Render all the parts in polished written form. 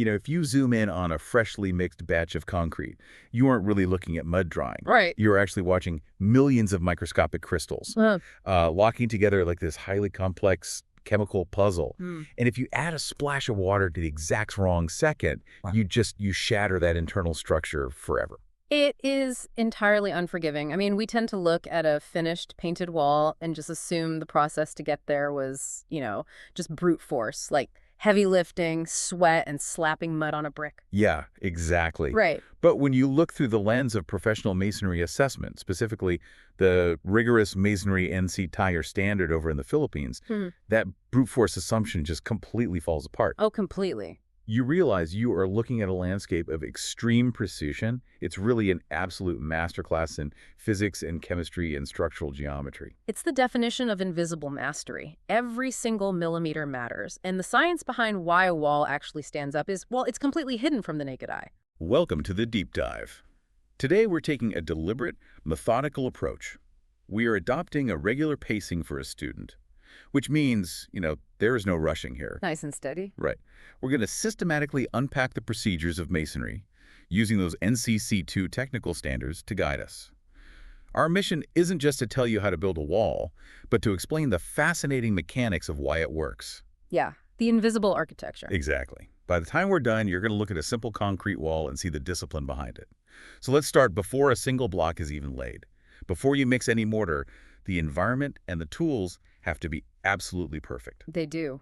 If you zoom in on a freshly mixed batch of concrete, you aren't really looking at mud drying. Right. You're actually watching millions of microscopic crystals locking together like this highly complex chemical puzzle. And if you add a splash of water to the exact wrong second, Wow. you shatter that internal structure forever. It is entirely unforgiving. I mean, we tend to look at a finished painted wall and just assume the process to get there was, just brute force, like heavy lifting, sweat, and slapping mud on a brick. Yeah, exactly. Right. But when you look through the lens of professional masonry assessment, specifically the rigorous masonry NC tire standard over in the Philippines, that brute force assumption just completely falls apart. Oh, completely. You realize you are looking at a landscape of extreme precision. It's really an absolute masterclass in physics and chemistry and structural geometry. It's the definition of invisible mastery. Every single millimeter matters, and the science behind why a wall actually stands up is, well, it's completely hidden from the naked eye. Welcome to the Deep Dive. Today we're taking a deliberate, methodical approach. We are adopting a regular pacing for a student, which means, there is no rushing here. Nice and steady. Right. We're going to systematically unpack the procedures of masonry, using those NCC2 technical standards to guide us. Our mission isn't just to tell you how to build a wall, but to explain the fascinating mechanics of why it works. Yeah, the invisible architecture. Exactly. By the time we're done, you're going to look at a simple concrete wall and see the discipline behind it. So let's start before a single block is even laid. Before you mix any mortar, the environment and the tools have to be absolutely perfect. They do.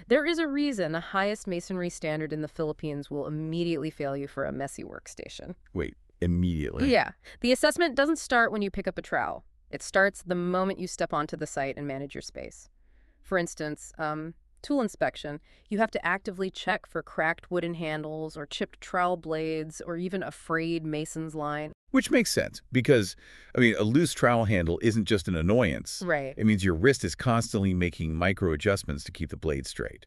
There is a reason the highest masonry standard in the Philippines will immediately fail you for a messy workstation. Wait, immediately? Yeah. The assessment doesn't start when you pick up a trowel. It starts the moment you step onto the site and manage your space. For instance, tool inspection, you have to actively check for cracked wooden handles or chipped trowel blades or even a frayed mason's line. Which makes sense because, a loose trowel handle isn't just an annoyance. Right. It means your wrist is constantly making micro adjustments to keep the blade straight,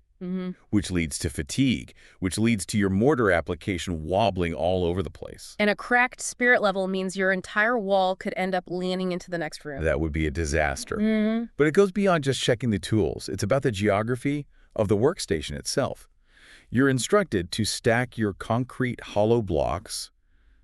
which leads to fatigue, which leads to your mortar application wobbling all over the place. And a cracked spirit level means your entire wall could end up leaning into the next room. That would be a disaster. But it goes beyond just checking the tools. It's about the geography of the workstation itself. You're instructed to stack your concrete hollow blocks,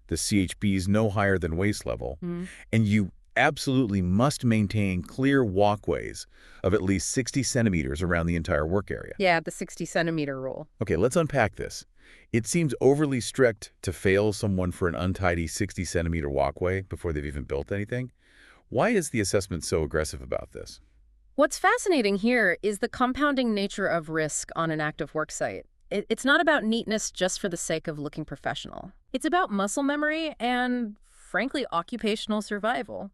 the CHBs no higher than waist level, and you absolutely must maintain clear walkways of at least 60 centimeters around the entire work area. Yeah, the 60-centimeter rule. Okay, let's unpack this. It seems overly strict to fail someone for an untidy 60-centimeter walkway before they've even built anything. Why is the assessment so aggressive about this? What's fascinating here is the compounding nature of risk on an active work site. It's not about neatness just for the sake of looking professional. It's about muscle memory and, frankly, occupational survival.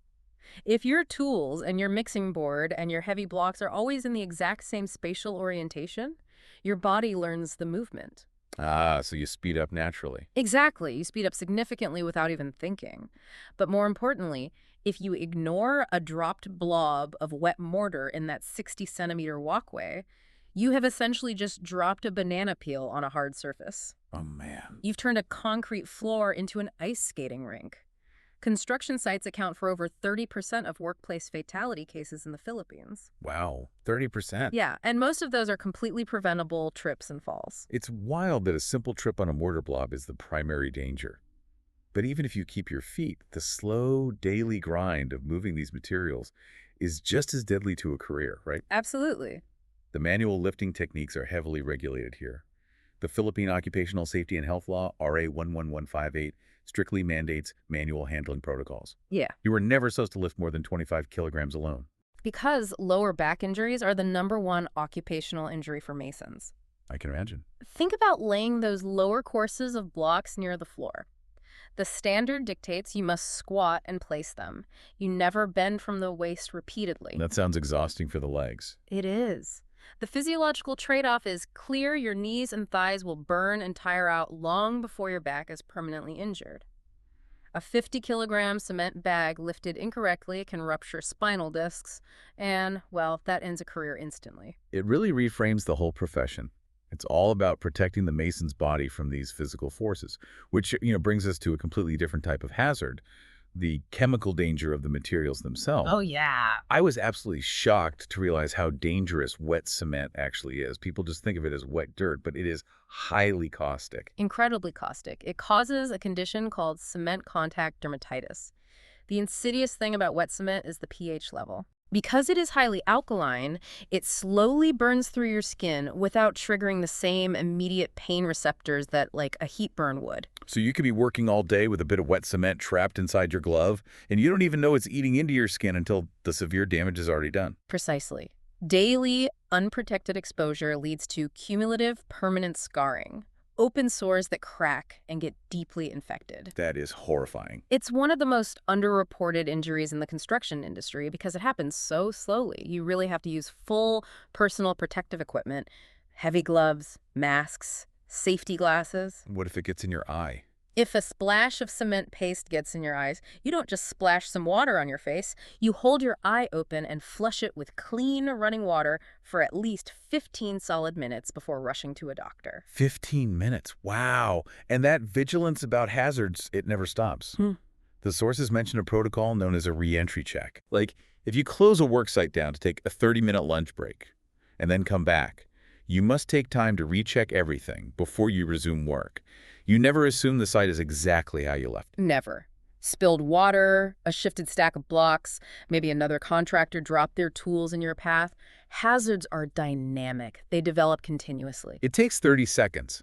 If your tools and your mixing board and your heavy blocks are always in the exact same spatial orientation, your body learns the movement. Ah, so you speed up naturally. Exactly. You speed up significantly without even thinking. But more importantly, if you ignore a dropped blob of wet mortar in that 60-centimeter walkway, you have essentially just dropped a banana peel on a hard surface. Oh, man. You've turned a concrete floor into an ice skating rink. Construction sites account for over 30% of workplace fatality cases in the Philippines. Wow, 30%. Yeah, and most of those are completely preventable trips and falls. It's wild that a simple trip on a mortar blob is the primary danger. But even if you keep your feet, the slow daily grind of moving these materials is just as deadly to a career, right? Absolutely. The manual lifting techniques are heavily regulated here. The Philippine Occupational Safety and Health Law, RA 11158, strictly mandates manual handling protocols. Yeah. You are never supposed to lift more than 25 kilograms alone. Because lower back injuries are the #1 occupational injury for masons. I can imagine. Think about laying those lower courses of blocks near the floor. The standard dictates you must squat and place them. You never bend from the waist repeatedly. That sounds exhausting for the legs. It is. The physiological trade-off is clear your knees and thighs will burn and tire out long before your back is permanently injured. A 50-kilogram cement bag lifted incorrectly can rupture spinal discs, and, well, that ends a career instantly. It really reframes the whole profession. It's all about protecting the mason's body from these physical forces, which, brings us to a completely different type of hazard, the chemical danger of the materials themselves. Oh, yeah. I was absolutely shocked to realize how dangerous wet cement actually is. People just think of it as wet dirt, but it is highly caustic. Incredibly caustic. It causes a condition called cement contact dermatitis. The insidious thing about wet cement is the pH level. Because it is highly alkaline, it slowly burns through your skin without triggering the same immediate pain receptors that, like, a heat burn would. So you could be working all day with a bit of wet cement trapped inside your glove, and you don't even know it's eating into your skin until the severe damage is already done. Precisely. Daily, unprotected exposure leads to cumulative permanent scarring, open sores that crack and get deeply infected. That is horrifying. It's one of the most underreported injuries in the construction industry because it happens so slowly. You really have to use full personal protective equipment, heavy gloves, masks, safety glasses. What if it gets in your eye? If a splash of cement paste gets in your eyes, you don't just splash some water on your face. You hold your eye open and flush it with clean running water for at least 15 solid minutes before rushing to a doctor. 15 minutes. Wow. And that vigilance about hazards, it never stops. The sources mention a protocol known as a re-entry check. Like, if you close a worksite down to take a 30-minute lunch break and then come back, you must take time to recheck everything before you resume work. You never assume the site is exactly how you left it. Never. Spilled water, a shifted stack of blocks, maybe another contractor dropped their tools in your path. Hazards are dynamic. They develop continuously. It takes 30 seconds,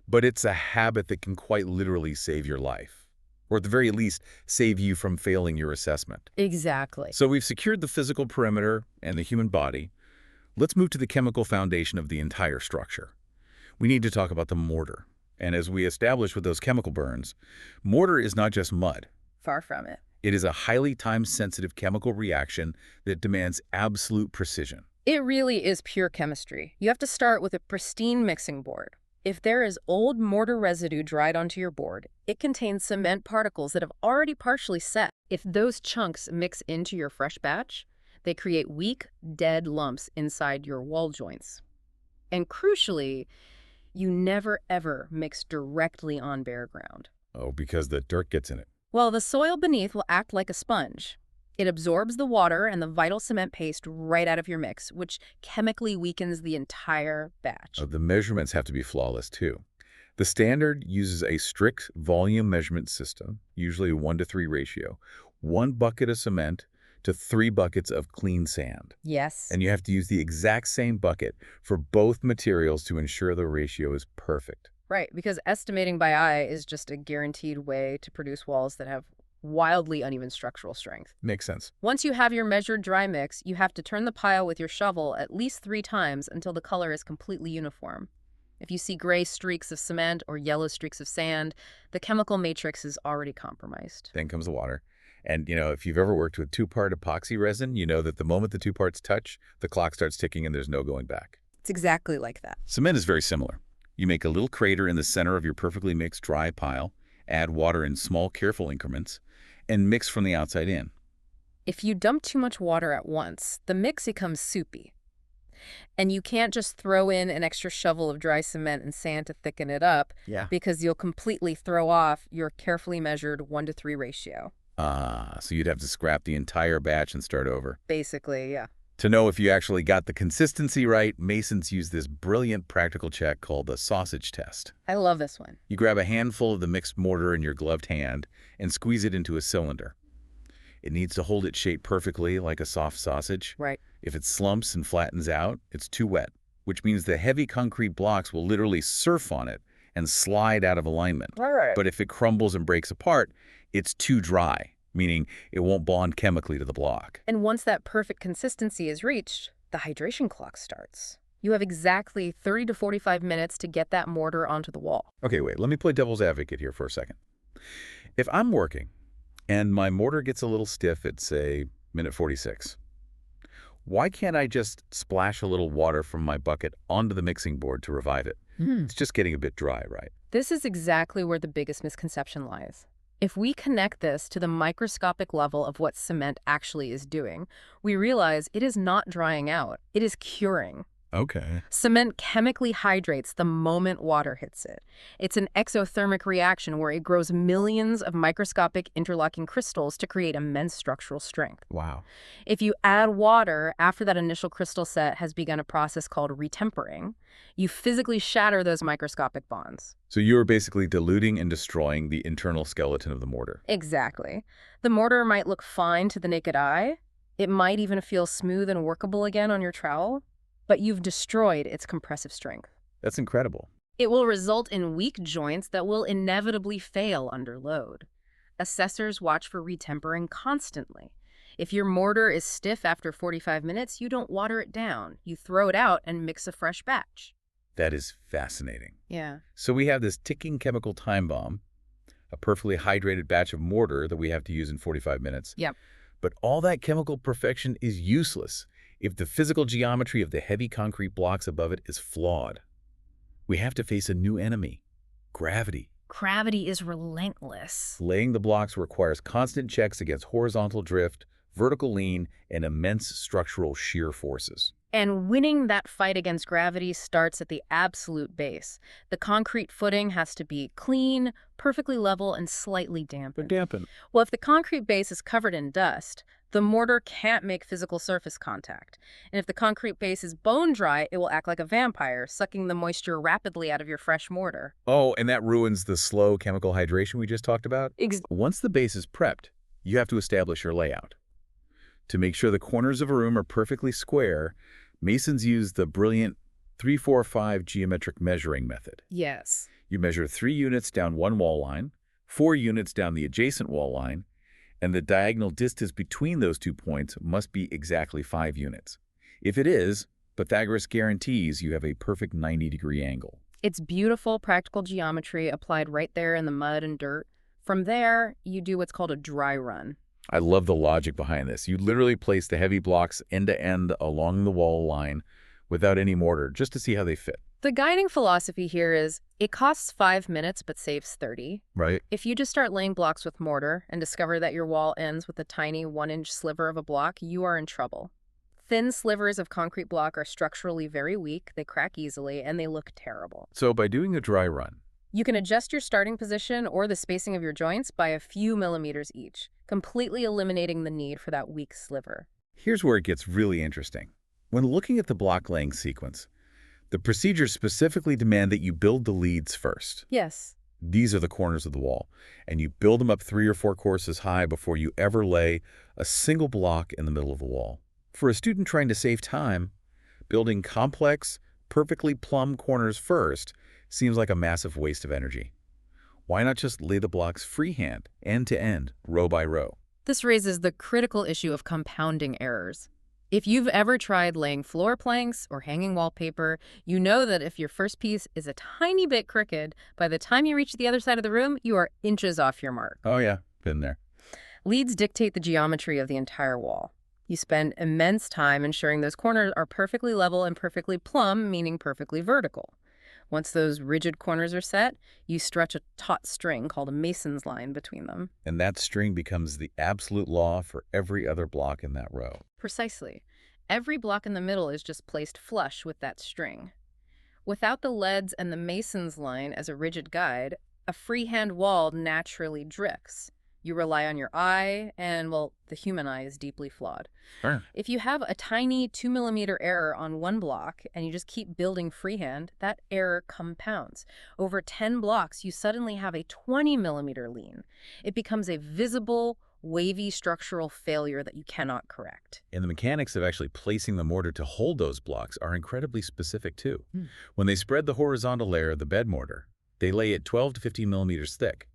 but it's a habit that can quite literally save your life, or at the very least, save you from failing your assessment. Exactly. So we've secured the physical perimeter and the human body. Let's move to the chemical foundation of the entire structure. We need to talk about the mortar. And as we established with those chemical burns, mortar is not just mud. Far from it. It is a highly time-sensitive chemical reaction that demands absolute precision. It really is pure chemistry. You have to start with a pristine mixing board. If there is old mortar residue dried onto your board, it contains cement particles that have already partially set. If those chunks mix into your fresh batch, they create weak, dead lumps inside your wall joints. And crucially, you never, ever mix directly on bare ground. Oh, because the dirt gets in it. Well, the soil beneath will act like a sponge. It absorbs the water and the vital cement paste right out of your mix, which chemically weakens the entire batch. Oh, the measurements have to be flawless, too. The standard uses a strict volume measurement system, usually a 1-to-3 ratio. 1 bucket of cement to 3 buckets of clean sand. Yes. And you have to use the exact same bucket for both materials to ensure the ratio is perfect. Right, because estimating by eye is just a guaranteed way to produce walls that have wildly uneven structural strength. Makes sense. Once you have your measured dry mix, you have to turn the pile with your shovel at least 3 times until the color is completely uniform. If you see gray streaks of cement or yellow streaks of sand, the chemical matrix is already compromised. Then comes the water. And, if you've ever worked with 2-part epoxy resin, you know that the moment the 2 parts touch, the clock starts ticking and there's no going back. It's exactly like that. Cement is very similar. You make a little crater in the center of your perfectly mixed dry pile, add water in small, careful increments, and mix from the outside in. If you dump too much water at once, the mix becomes soupy. And you can't just throw in an extra shovel of dry cement and sand to thicken it up, because you'll completely throw off your carefully measured 1-to-3 ratio. So you'd have to scrap the entire batch and start over. Basically, yeah. To know if you actually got the consistency right, masons use this brilliant practical check called the sausage test. I love this one. You grab a handful of the mixed mortar in your gloved hand and squeeze it into a cylinder. It needs to hold its shape perfectly like a soft sausage. Right. If it slumps and flattens out, it's too wet, which means the heavy concrete blocks will literally surf on it and slide out of alignment. Right. But if it crumbles and breaks apart, it's too dry, meaning it won't bond chemically to the block. And once that perfect consistency is reached, the hydration clock starts. You have exactly 30 to 45 minutes to get that mortar onto the wall. Okay, wait, let me play devil's advocate here for a second. If I'm working and my mortar gets a little stiff at, say, minute 46, why can't I just splash a little water from my bucket onto the mixing board to revive it? It's just getting a bit dry, right? This is exactly where the biggest misconception lies. If we connect this to the microscopic level of what cement actually is doing, we realize it is not drying out, it is curing. Okay. Cement chemically hydrates the moment water hits it. It's an exothermic reaction where it grows millions of microscopic interlocking crystals to create immense structural strength. Wow. If you add water after that initial crystal set has begun a process called retempering, you physically shatter those microscopic bonds. So you're basically diluting and destroying the internal skeleton of the mortar. Exactly. The mortar might look fine to the naked eye. It might even feel smooth and workable again on your trowel, but you've destroyed its compressive strength. That's incredible. It will result in weak joints that will inevitably fail under load. Assessors watch for retempering constantly. If your mortar is stiff after 45 minutes, you don't water it down. You throw it out and mix a fresh batch. That is fascinating. Yeah. So we have this ticking chemical time bomb, a perfectly hydrated batch of mortar that we have to use in 45 minutes. Yep. But all that chemical perfection is useless if the physical geometry of the heavy concrete blocks above it is flawed. We have to face a new enemy, gravity. Gravity is relentless. Laying the blocks requires constant checks against horizontal drift, vertical lean, and immense structural shear forces. And winning that fight against gravity starts at the absolute base. The concrete footing has to be clean, perfectly level, and slightly dampened. Well, if the concrete base is covered in dust, the mortar can't make physical surface contact. And if the concrete base is bone dry, it will act like a vampire, sucking the moisture rapidly out of your fresh mortar. Oh, and that ruins the slow chemical hydration we just talked about? Once the base is prepped, you have to establish your layout. To make sure the corners of a room are perfectly square, masons use the brilliant 3-4-5 geometric measuring method. Yes. You measure 3 units down one wall line, 4 units down the adjacent wall line, and the diagonal distance between those 2 points must be exactly 5 units. If it is, Pythagoras guarantees you have a perfect 90-degree angle. It's beautiful, practical geometry applied right there in the mud and dirt. From there, you do what's called a dry run. I love the logic behind this. You literally place the heavy blocks end to end along the wall line without any mortar, just to see how they fit. The guiding philosophy here is, it costs 5 minutes but saves 30. Right. If you just start laying blocks with mortar and discover that your wall ends with a tiny 1-inch sliver of a block, you are in trouble. Thin slivers of concrete block are structurally very weak, they crack easily, and they look terrible. So by doing a dry run, you can adjust your starting position or the spacing of your joints by a few millimeters each, completely eliminating the need for that weak sliver. Here's where it gets really interesting. When looking at the block laying sequence, the procedures specifically demand that you build the leads first. Yes. These are the corners of the wall, and you build them up 3 or 4 courses high before you ever lay a single block in the middle of the wall. For a student trying to save time, building complex, perfectly plumb corners first seems like a massive waste of energy. Why not just lay the blocks freehand, end to end, row by row? This raises the critical issue of compounding errors. If you've ever tried laying floor planks or hanging wallpaper, you know that if your first piece is a tiny bit crooked, by the time you reach the other side of the room, you are inches off your mark. Oh yeah, been there. Leads dictate the geometry of the entire wall. You spend immense time ensuring those corners are perfectly level and perfectly plumb, meaning perfectly vertical. Once those rigid corners are set, you stretch a taut string called a mason's line between them. And that string becomes the absolute law for every other block in that row. Precisely. Every block in the middle is just placed flush with that string. Without the leads and the mason's line as a rigid guide, a freehand wall naturally drifts. You rely on your eye, and, well, the human eye is deeply flawed. Sure. If you have a tiny 2-millimeter error on one block and you just keep building freehand, that error compounds. Over 10 blocks, you suddenly have a 20-millimeter lean. It becomes a visible, wavy structural failure that you cannot correct. And the mechanics of actually placing the mortar to hold those blocks are incredibly specific too. When they spread the horizontal layer of the bed mortar, they lay it 12 to 15 millimeters thick.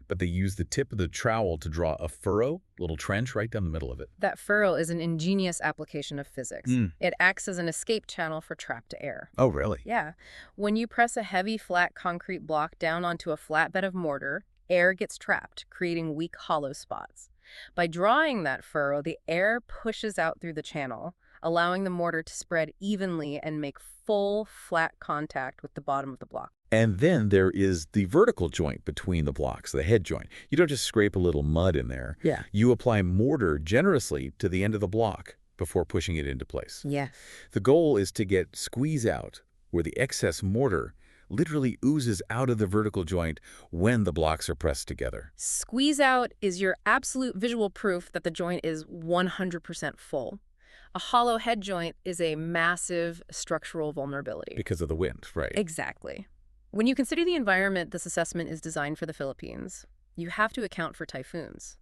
But they use the tip of the trowel to draw a furrow, a little trench right down the middle of it. That furrow is an ingenious application of physics. It acts as an escape channel for trapped air. Oh, really? Yeah. When you press a heavy, flat concrete block down onto a flatbed of mortar, air gets trapped, creating weak, hollow spots. By drawing that furrow, the air pushes out through the channel, allowing the mortar to spread evenly and make full, flat contact with the bottom of the block. And then there is the vertical joint between the blocks, the head joint. You don't just scrape a little mud in there. Yeah. You apply mortar generously to the end of the block, before pushing it into place. Yeah. The goal is to get squeeze out, where the excess mortar literally oozes out of the vertical joint when the blocks are pressed together. Squeeze out is your absolute visual proof that the joint is 100% full. A hollow head joint is a massive structural vulnerability. Because of the wind, right? Exactly. When you consider the environment this assessment is designed for the Philippines, you have to account for typhoons.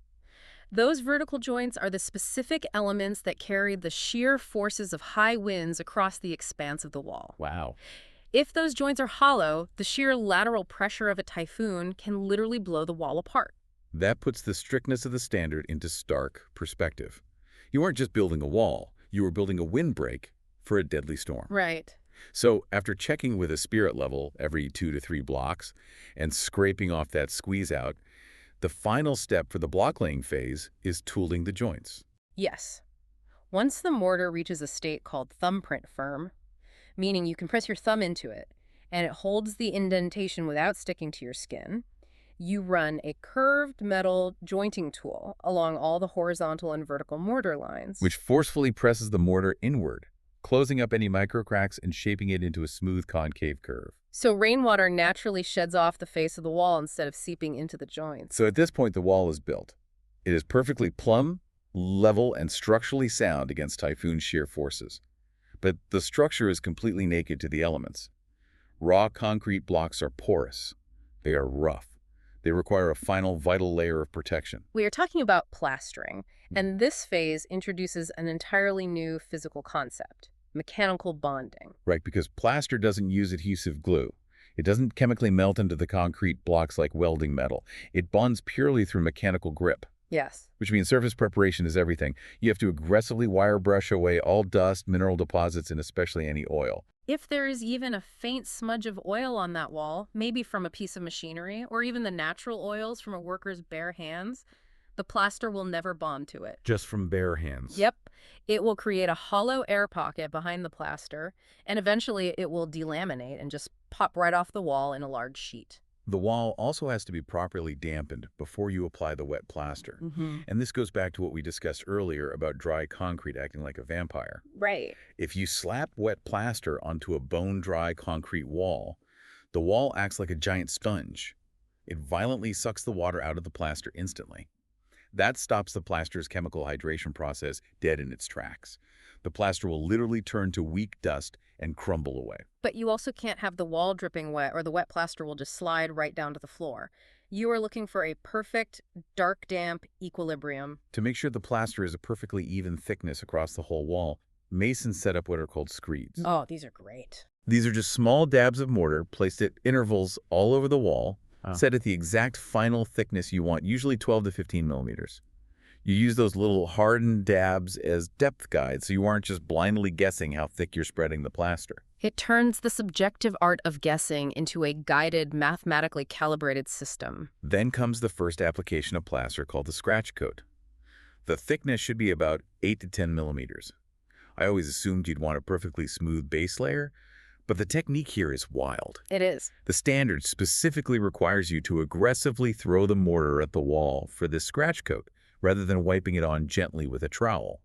Those vertical joints are the specific elements that carry the sheer forces of high winds across the expanse of the wall. Wow. If those joints are hollow, the sheer lateral pressure of a typhoon can literally blow the wall apart. That puts the strictness of the standard into stark perspective. You aren't just building a wall, you were building a windbreak for a deadly storm. Right. So after checking with a spirit level every 2 to 3 blocks and scraping off that squeeze out, the final step for the block laying phase is tooling the joints. Yes. Once the mortar reaches a state called thumbprint firm, meaning you can press your thumb into it, and it holds the indentation without sticking to your skin, you run a curved metal jointing tool along all the horizontal and vertical mortar lines. Which forcefully presses the mortar inward, closing up any microcracks and shaping it into a smooth concave curve. So rainwater naturally sheds off the face of the wall instead of seeping into the joints. So at this point, the wall is built. It is perfectly plumb, level, and structurally sound against typhoon shear forces. But the structure is completely naked to the elements. Raw concrete blocks are porous. They are rough. They require a final vital layer of protection. We are talking about plastering, and this phase introduces an entirely new physical concept: mechanical bonding. Right, because plaster doesn't use adhesive glue. It doesn't chemically melt into the concrete blocks like welding metal. It bonds purely through mechanical grip. Yes. Which means surface preparation is everything. You have to aggressively wire brush away all dust, mineral deposits, and especially any oil. If there is even a faint smudge of oil on that wall, maybe from a piece of machinery, or even the natural oils from a worker's bare hands, the plaster will never bond to it. Just from bare hands. Yep. It will create a hollow air pocket behind the plaster, and eventually it will delaminate and just pop right off the wall in a large sheet. The wall also has to be properly dampened before you apply the wet plaster. And this goes back to what we discussed earlier about dry concrete acting like a vampire. Right. If you slap wet plaster onto a bone-dry concrete wall, the wall acts like a giant sponge. It violently sucks the water out of the plaster instantly. That stops the plaster's chemical hydration process dead in its tracks. The plaster will literally turn to weak dust and crumble away. But you also can't have the wall dripping wet, or the wet plaster will just slide right down to the floor. You are looking for a perfect, dark, damp equilibrium. To make sure the plaster is a perfectly even thickness across the whole wall, masons set up what are called screeds. Oh, these are great. These are just small dabs of mortar placed at intervals all over the wall, set at the exact final thickness you want, usually 12 to 15 millimeters. You use those little hardened dabs as depth guides, so you aren't just blindly guessing how thick you're spreading the plaster. It turns the subjective art of guessing into a guided, mathematically calibrated system. Then comes the first application of plaster called the scratch coat. The thickness should be about 8 to 10 millimeters. I always assumed you'd want a perfectly smooth base layer, but the technique here is wild. It is. The standard specifically requires you to aggressively throw the mortar at the wall for this scratch coat, rather than wiping it on gently with a trowel.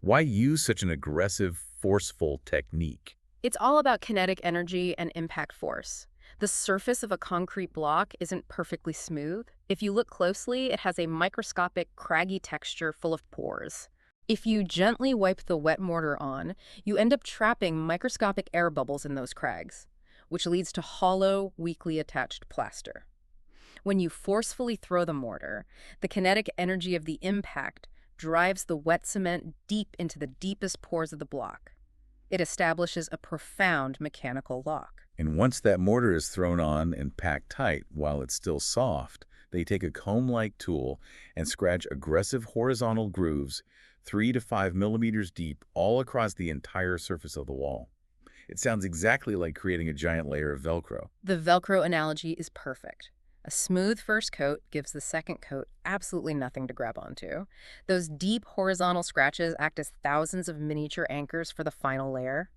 Why use such an aggressive, forceful technique? It's all about kinetic energy and impact force. The surface of a concrete block isn't perfectly smooth. If you look closely, it has a microscopic, craggy texture full of pores. If you gently wipe the wet mortar on, you end up trapping microscopic air bubbles in those crags, which leads to hollow, weakly attached plaster. When you forcefully throw the mortar, the kinetic energy of the impact drives the wet cement deep into the deepest pores of the block. It establishes a profound mechanical lock. And once that mortar is thrown on and packed tight while it's still soft, they take a comb-like tool and scratch aggressive horizontal grooves 3 to 5 millimeters deep all across the entire surface of the wall. It sounds exactly like creating a giant layer of Velcro. The Velcro analogy is perfect. A smooth first coat gives the second coat absolutely nothing to grab onto. Those deep horizontal scratches act as thousands of miniature anchors for the final layer.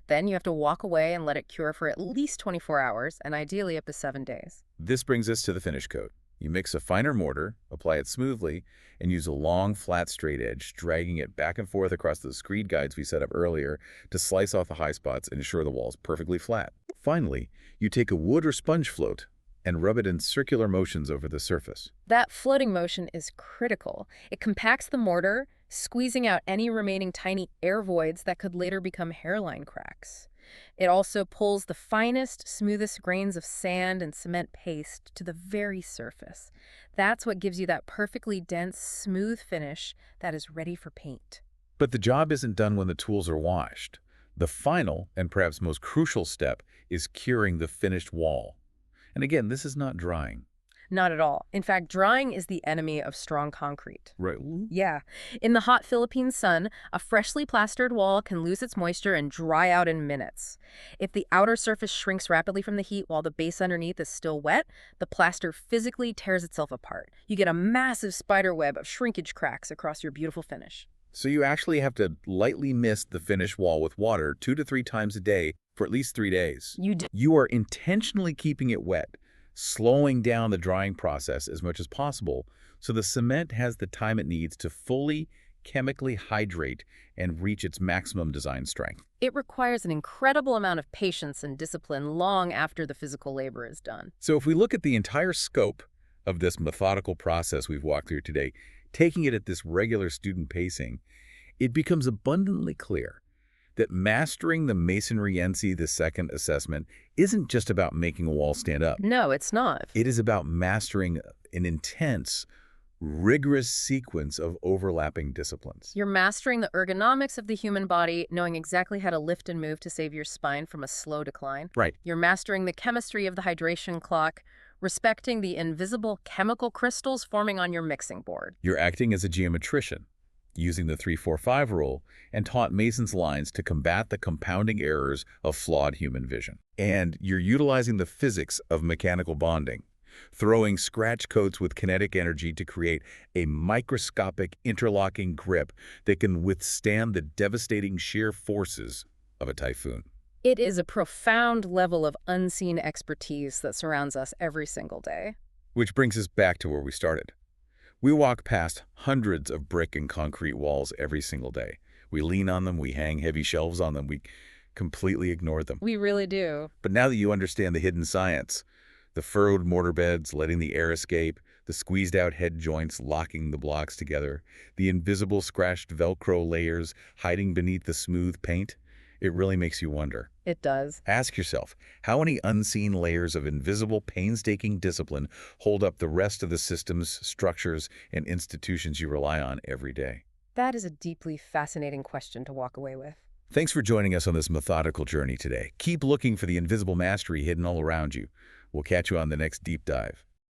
Then you have to walk away and let it cure for at least 24 hours, and ideally up to 7 days. This brings us to the finish coat. You mix a finer mortar, apply it smoothly, and use a long, flat, straight edge, dragging it back and forth across the screed guides we set up earlier to slice off the high spots and ensure the wall's perfectly flat. Finally, you take a wood or sponge float and rub it in circular motions over the surface. That floating motion is critical. It compacts the mortar, squeezing out any remaining tiny air voids that could later become hairline cracks. It also pulls the finest, smoothest grains of sand and cement paste to the very surface. That's what gives you that perfectly dense, smooth finish that is ready for paint. But the job isn't done when the tools are washed. The final, and perhaps most crucial step, is curing the finished wall. And again, this is not drying. Not at all. In fact, drying is the enemy of strong concrete. Right. Yeah. In the hot Philippine sun, a freshly plastered wall can lose its moisture and dry out in minutes. If the outer surface shrinks rapidly from the heat while the base underneath is still wet, the plaster physically tears itself apart. You get a massive spider web of shrinkage cracks across your beautiful finish. So you actually have to lightly mist the finished wall with water 2 to 3 times a day for at least 3 days. You do. You are intentionally keeping it wet, slowing down the drying process as much as possible so the cement has the time it needs to fully chemically hydrate and reach its maximum design strength. It requires an incredible amount of patience and discipline long after the physical labor is done. So if we look at the entire scope of this methodical process we've walked through today, taking it at this regular student pacing, it becomes abundantly clear that mastering the Masonry NC the second assessment isn't just about making a wall stand up. No, it's not. It is about mastering an intense, rigorous sequence of overlapping disciplines. You're mastering the ergonomics of the human body, knowing exactly how to lift and move to save your spine from a slow decline. Right. You're mastering the chemistry of the hydration clock, respecting the invisible chemical crystals forming on your mixing board. You're acting as a geometrician, using the 3-4-5 rule, and taught Mason's lines to combat the compounding errors of flawed human vision. And you're utilizing the physics of mechanical bonding, throwing scratch coats with kinetic energy to create a microscopic interlocking grip that can withstand the devastating shear forces of a typhoon. It is a profound level of unseen expertise that surrounds us every single day. Which brings us back to where we started. We walk past hundreds of brick and concrete walls every single day. We lean on them, we hang heavy shelves on them, we completely ignore them. We really do. But now that you understand the hidden science, the furrowed mortar beds letting the air escape, the squeezed out head joints locking the blocks together, the invisible scratched Velcro layers hiding beneath the smooth paint, it really makes you wonder. It does. Ask yourself, how many unseen layers of invisible, painstaking discipline hold up the rest of the systems, structures, and institutions you rely on every day? That is a deeply fascinating question to walk away with. Thanks for joining us on this methodical journey today. Keep looking for the invisible mastery hidden all around you. We'll catch you on the next deep dive.